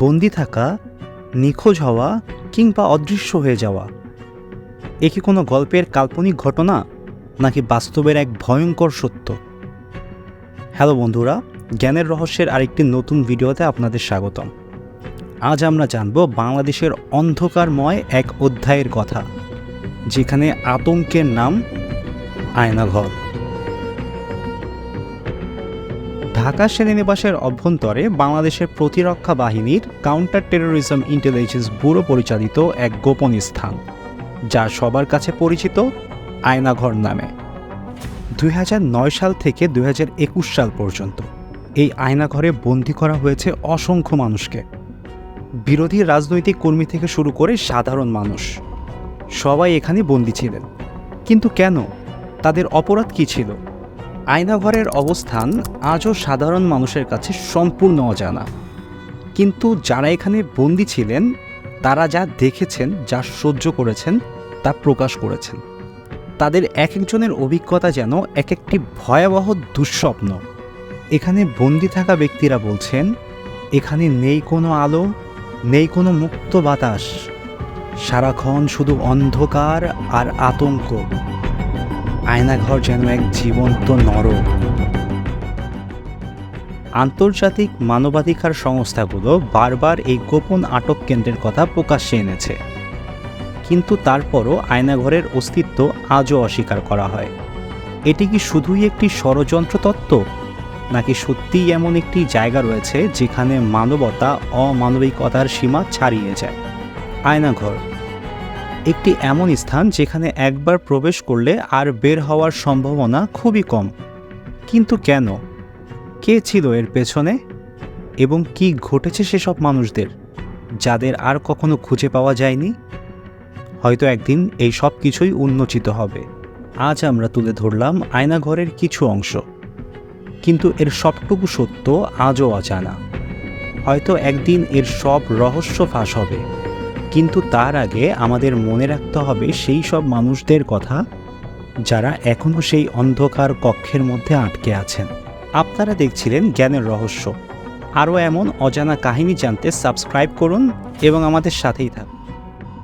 বন্দি থাকা, নিখোঁজ হওয়া কিংবা অদৃশ্য হয়ে যাওয়া, এ কি কোনো গল্পের কাল্পনিক ঘটনা নাকি বাস্তবের এক ভয়ঙ্কর সত্য? হ্যালো বন্ধুরা, জ্ঞানের রহস্যের আরেকটি নতুন ভিডিওতে আপনাদের স্বাগতম। আজ আমরা জানব বাংলাদেশের অন্ধকারময় এক অধ্যায়ের কথা, যেখানে আতঙ্কের নাম আয়নাঘর। ঢাকা সেনানিবাসের অভ্যন্তরে বাংলাদেশের প্রতিরক্ষা বাহিনীর কাউন্টার টেরোরিজম ইন্টেলিজেন্স ব্যুরো পরিচালিত এক গোপন স্থান, যা সবার কাছে পরিচিত আয়নাঘর নামে। 2009 সাল থেকে 2021 সাল পর্যন্ত এই আয়নাঘরে বন্দী করা হয়েছে অসংখ্য মানুষকে। বিরোধী রাজনৈতিক কর্মী থেকে শুরু করে সাধারণ মানুষ সবাই এখানে বন্দী ছিলেন। কিন্তু কেন? তাদের অপরাধ কী ছিল? আয়নাঘরের অবস্থান আজও সাধারণ মানুষের কাছে সম্পূর্ণ অজানা। কিন্তু যারা এখানে বন্দী ছিলেন, তারা যা দেখেছেন, যা সহ্য করেছেন, তা প্রকাশ করেছেন। তাদের এক একজনের অভিজ্ঞতা যেন এক একটি ভয়াবহ দুঃস্বপ্ন। এখানে বন্দী থাকা ব্যক্তিরা বলছেন, এখানে নেই কোনো আলো, নেই কোনো মুক্ত বাতাস, সারাক্ষণ শুধু অন্ধকার আর আতঙ্ক। আয়নাঘর যেন এক জীবন্ত নরক। আন্তর্জাতিক মানবাধিকার সংস্থাগুলো বারবার এই গোপন আটক কেন্দ্রের কথা প্রকাশ্যে এনেছে, কিন্তু তারপরও আয়নাঘরের অস্তিত্ব আজও অস্বীকার করা হয়। এটি কি শুধুই একটি ষড়যন্ত্র তত্ত্ব, নাকি সত্যিই এমন একটি জায়গা রয়েছে যেখানে মানবতা অমানবিকতার সীমা ছাড়িয়ে যায়? আয়নাঘর একটি এমন স্থান যেখানে একবার প্রবেশ করলে আর বের হওয়ার সম্ভাবনা খুবই কম। কিন্তু কেন? কে ছিল এর পেছনে? এবং কি ঘটেছে সেসব মানুষদের, যাদের আর কখনো খুঁজে পাওয়া যায়নি? হয়তো একদিন এই সব কিছুই উন্মোচিত হবে। আজ আমরা তুলে ধরলাম আয়নাঘরের কিছু অংশ, কিন্তু এর সবটুকু সত্য আজও অজানা। হয়তো একদিন এর সব রহস্য ফাঁস হবে, কিন্তু তার আগে আমাদের মনে রাখতে হবে সেই সব মানুষদের কথা, যারা এখনও সেই অন্ধকার কক্ষের মধ্যে আটকে আছেন। আপনারা দেখছিলেন জ্ঞানের রহস্য। আরও এমন অজানা কাহিনী জানতে সাবস্ক্রাইব করুন এবং আমাদের সাথেই থাকুন।